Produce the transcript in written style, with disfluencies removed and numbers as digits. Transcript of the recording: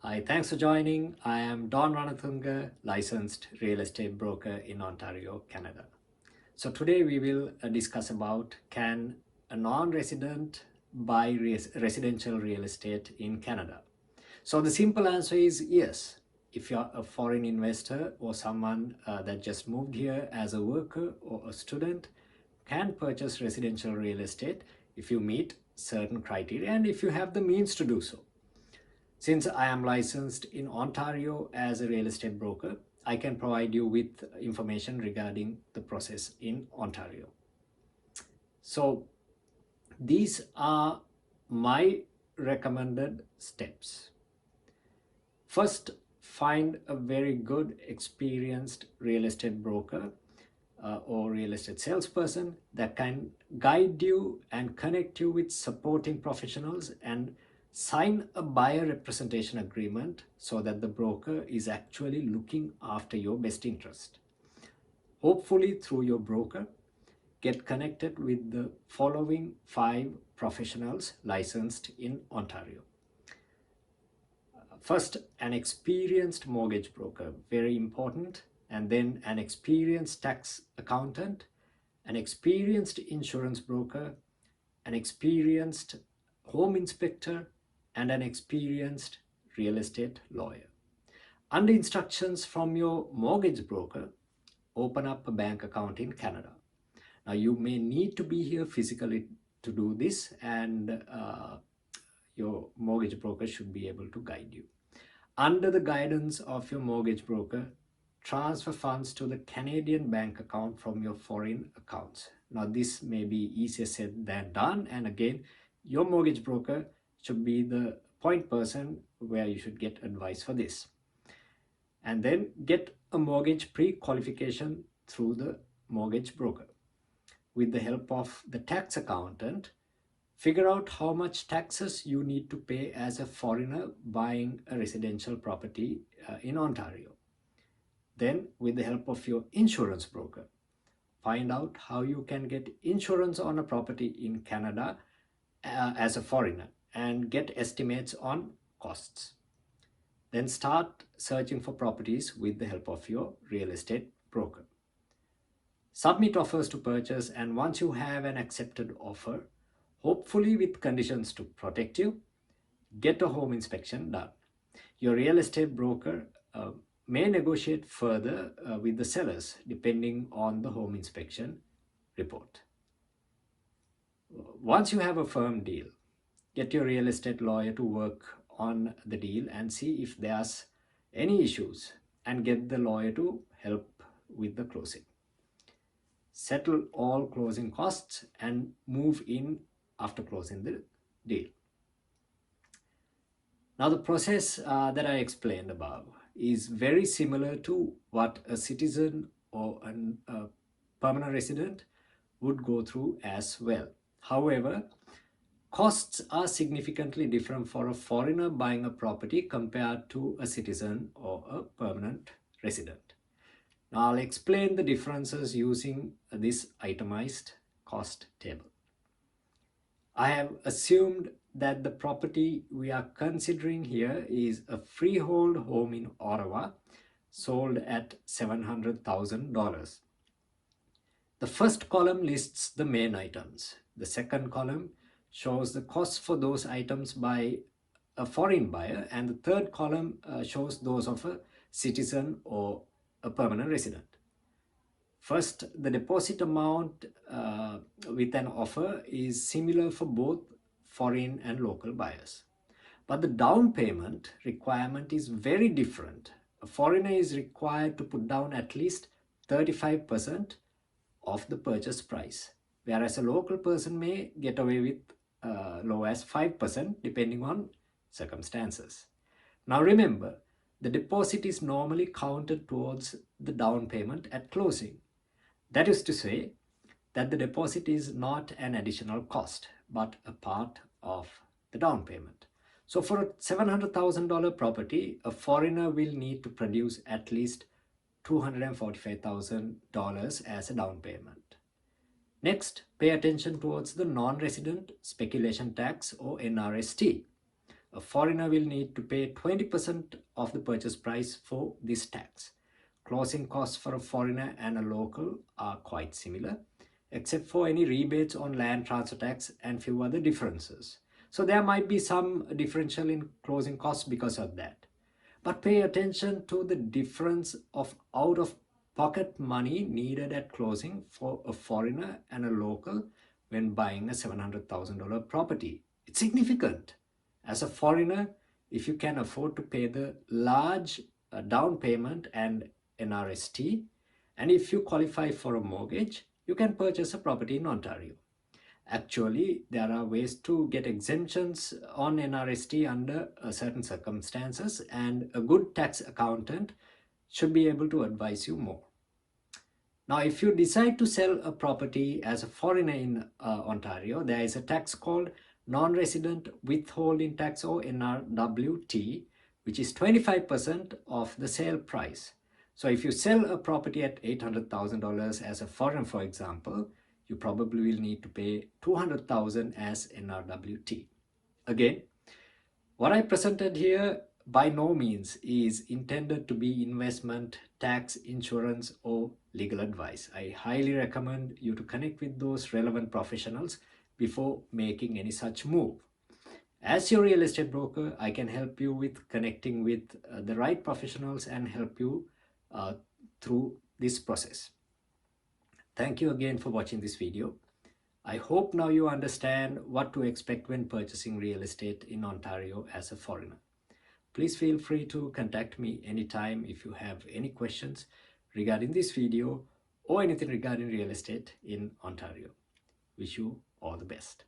Hi, thanks for joining. I am Don Ranathunga, licensed real estate broker in Ontario, Canada. So today we will discuss about can a non-resident buy residential real estate in Canada? So the simple answer is yes. If you're a foreign investor or someone that just moved here as a worker or a student, can purchase residential real estate if you meet certain criteria and if you have the means to do so. Since I am licensed in Ontario as a real estate broker, I can provide you with information regarding the process in Ontario. So these are my recommended steps. First, find a very good experienced real estate broker or real estate salesperson that can guide you and connect you with supporting professionals and sign a buyer representation agreement so that the broker is actually looking after your best interest. Hopefully, through your broker, get connected with the following 5 professionals licensed in Ontario. First, an experienced mortgage broker, very important, and then an experienced tax accountant, an experienced insurance broker, an experienced home inspector, and an experienced real estate lawyer. Under instructions from your mortgage broker, open up a bank account in Canada. Now, you may need to be here physically to do this, and your mortgage broker should be able to guide you. Under the guidance of your mortgage broker, transfer funds to the Canadian bank account from your foreign accounts. Now, this may be easier said than done. And again, your mortgage broker should be the point person where you should get advice for this. And then get a mortgage pre-qualification through the mortgage broker. With the help of the tax accountant, figure out how much taxes you need to pay as a foreigner buying a residential property in Ontario. Then, with the help of your insurance broker, find out how you can get insurance on a property in Canada as a foreigner and get estimates on costs. Then start searching for properties with the help of your real estate broker. Submit offers to purchase, and once you have an accepted offer, hopefully with conditions to protect you, get a home inspection done. Your real estate broker may negotiate further with the sellers depending on the home inspection report. Once you have a firm deal, get your real estate lawyer to work on the deal and see if there's any issues and get the lawyer to help with the closing. Settle all closing costs and move in after closing the deal. Now, the process that I explained above is very similar to what a citizen or a permanent resident would go through as well. However, costs are significantly different for a foreigner buying a property compared to a citizen or a permanent resident. Now, I'll explain the differences using this itemized cost table. I have assumed that the property we are considering here is a freehold home in Ottawa, sold at $700,000. The first column lists the main items. The second column shows the costs for those items by a foreign buyer, and the third column shows those of a citizen or a permanent resident. First, the deposit amount with an offer is similar for both foreign and local buyers. But the down payment requirement is very different. A foreigner is required to put down at least 35% of the purchase price, whereas a local person may get away with low as 5% depending on circumstances. Now remember, the deposit is normally counted towards the down payment at closing. That is to say that the deposit is not an additional cost, but a part of the down payment. So for a $700,000 property, a foreigner will need to produce at least $245,000 as a down payment. Next, pay attention towards the non-resident speculation tax or NRST. a foreigner will need to pay 20% of the purchase price for this tax. Closing costs for a foreigner and a local are quite similar, except for any rebates on land transfer tax and few other differences. So there might be some differential in closing costs because of that. But pay attention to the difference of out-of-pocket money needed at closing for a foreigner and a local when buying a $700,000 property. It's significant. As a foreigner, if you can afford to pay the large down payment and NRST, and if you qualify for a mortgage, you can purchase a property in Ontario. Actually, there are ways to get exemptions on NRST under certain circumstances, and a good tax accountant should be able to advise you more. Now, if you decide to sell a property as a foreigner in Ontario, there is a tax called non-resident withholding tax, or NRWT, which is 25% of the sale price. So if you sell a property at $800,000 as a foreigner, for example, you probably will need to pay $200,000 as NRWT. Again, what I presented here by no means is intended to be investment, tax, insurance, or legal advice. I highly recommend you to connect with those relevant professionals before making any such move. As your real estate broker, I can help you with connecting with the right professionals and help you through this process. Thank you again for watching this video. I hope now you understand what to expect when purchasing real estate in Ontario as a foreigner. Please feel free to contact me anytime if you have any questions regarding this video or anything regarding real estate in Ontario. Wish you all the best.